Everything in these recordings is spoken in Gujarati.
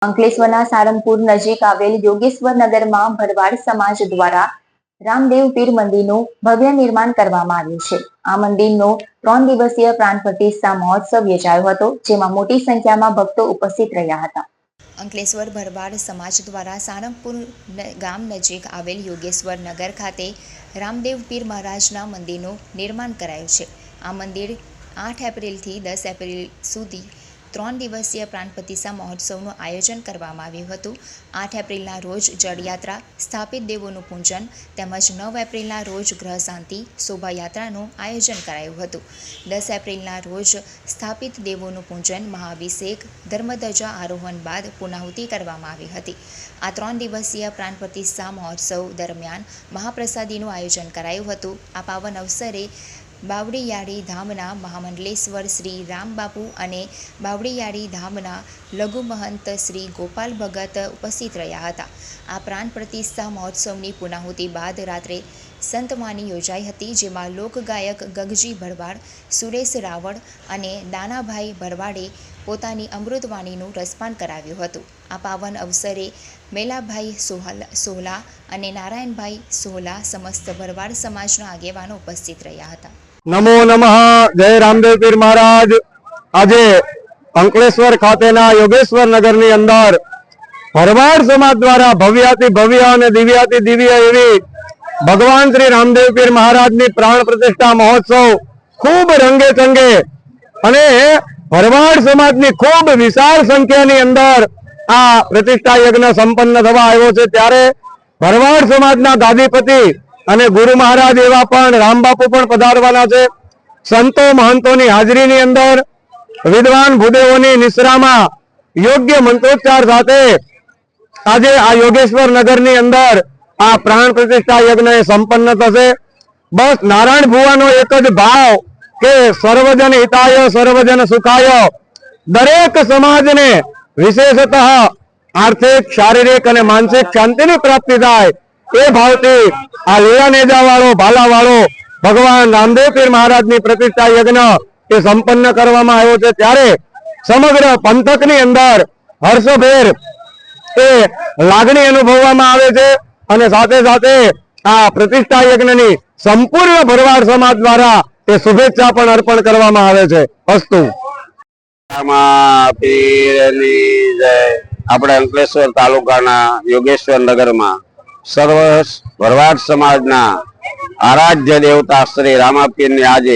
અંકલેશ્વરના સારંગપુર નજીક આવેલ યોગેશ્વર નગરમાં ભરવાડ સમાજ દ્વારા રામદેવ પીર મંદિરનું ભવ્ય નિર્માણ કરવામાં આવ્યું છે। આ મંદિરનો 3 દિવસીય પ્રાણ પ્રતિષ્ઠા મહોત્સવ યોજાયો હતો, જેમાં મોટી સંખ્યામાં ભક્તો ઉપસ્થિત રહ્યા હતા। અંકલેશ્વર ભરવાડ સમાજ દ્વારા સારંગપુર ગામ નજીક આવેલ યોગેશ્વર નગર ખાતે રામદેવ પીર મહારાજના મંદિરનું નિર્માણ કરાયું છે। આ મંદિર 8 એપ્રિલથી 10 એપ્રિલ સુધી 3 દિવસીય પ્રાણ પ્રતિષ્ઠા મહોત્સવનું આયોજન કરવામાં આવ્યું હતું। 8 એપ્રિલના રોજ જળયાત્રા, સ્થાપિત દેવોનું પૂજન તેમજ 9 એપ્રિલના રોજ ગ્રહ શાંતિ શોભાયાત્રાનું આયોજન કરાયું હતું। 10 એપ્રિલના રોજ સ્થાપિત દેવોનું પૂજન, મહાઅભિષેક, ધર્મધ્વજા આરોહણ બાદ પૂર્ણાહુતિ કરવામાં આવી હતી। આ 3 દિવસીય પ્રાણ પ્રતિષ્ઠા મહોત્સવ દરમિયાન મહાપ્રસાદીનું આયોજન કરાયું હતું। આ પાવન અવસરે બાવળીયાળી ધામના મહામંડલેશ્વર શ્રી રામબાપુ અને બાવળીયાળી ધામના લઘુ મહંત શ્રી ગોપાલ ભગત ઉપસ્થિત રહ્યા હતા। આ પ્રાણ પ્રતિષ્ઠા મહોત્સવની પૂર્ણાહુતિ બાદ રાત્રે સંતવાણી યોજાઈ હતી, જેમાં લોકગાયક ગગજી ભરવાડ, સુરેશ રાવળ અને દાનાભાઈ ભરવાડે પોતાની અમૃતવાણીનું રસપાન કરાવ્યું હતું। આ પાવન અવસરે મેલાભાઈ સોહલા અને નારાયણભાઈ સોહલા સમસ્ત ભરવાડ સમાજના આગેવાનો ઉપસ્થિત રહ્યા હતા। नमो नमः। जय रामदेव पीर महाराज। आज अंकलेश्वर खातेना योगेश्वर नगरनी अंदर भरवाड समाज द्वारा भव्याति भव्य और दिव्याति दिव्य एवी भगवान श्री रामदेव पीर महाराज नी प्राण प्रतिष्ठा महोत्सव खूब रंगे चंगे अने भरवाड समाज नी खूब विशाल संख्या नी अंदर आ प्रतिष्ठा यज्ञ संपन्न थवा आव्यो छे। त्यारे भरवाड समाजना गादीपति અને ગુરુ મહારાજ એવા પણ રામબાપુ પણ પધારવાના છે। સંતો મહંતોની હાજરીની અંદર વિદ્વાન ભૂદેવોની નિશ્રામાં યોગ્ય મંત્રોચ્ચાર સાથે આજે આ યોગેશ્વર નગરની અંદર આ પ્રાણ પ્રતિષ્ઠા યજ્ઞ સંપન્ન થશે। બસ નારાયણ ભુવાનો એક જ ભાવ કે સર્વજન હિતાય સર્વજન સુખાય, દરેક સમાજને વિશેષતઃ આર્થિક, શારીરિક અને માનસિક શાંતિની પ્રાપ્તિ થાય એ ભાવથી आ लीला नेजा वालो भाला वालो भगवान रामदेव पीर महाराज नी प्रतिष्ठा यज्ञ ए संपन्न करवामां आव्यो छे। त्यारे समग्र पंथकनी अंदर हर्षभेर ए लागणी अनुभववामां आवे छे अने साथे साथे आ प्रतिष्ठा यज्ञनी संपूर्ण भरवाड समाज द्वारा ए शुभेच्छा पण अर्पण करवामां आवे छे। अस्तु। पीरनी जय। आपणे अंकलेश्वर तालुकाना योगेश्वर नगरमां सर्व भरवाड समाजना आराध्य देवता श्री रामापीर ने आज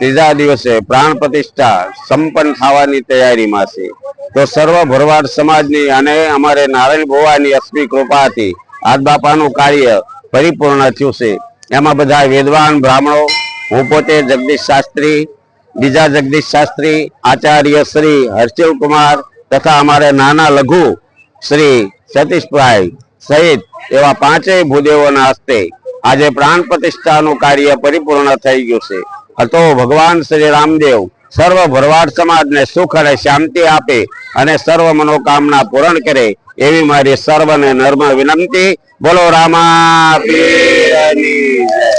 तीजा दिवसे प्राण प्रतिष्ठा संपन्न थवानी तैयारी में छे। तो सर्व भरवाड समाजनी अने अमारे नारायण भुवानी अस्मी कृपाथी आज बापानुं कार्य परिपूर्ण थयुं छे। एमां बधा विद्वान ब्राह्मणों, हूँ पोते जगदीश शास्त्री, बीजा जगदीश शास्त्री, आचार्य श्री हर्षिल कुमार तथा अमारे नाना लघु श्री सतीशभाई सहित एवं 5 भूदेवोना हस्ते आज प्राण प्रतिष्ठा कार्य परिपूर्ण थई गयुं छे। तो भगवान श्री रामदेव सर्व भरवाड समाज ने सुख और शांति आपे अने सर्व मनोकामना पूर्ण करे एवी मारी सर्वने नम्र विनंती। बोलो रामा पीरनी जय।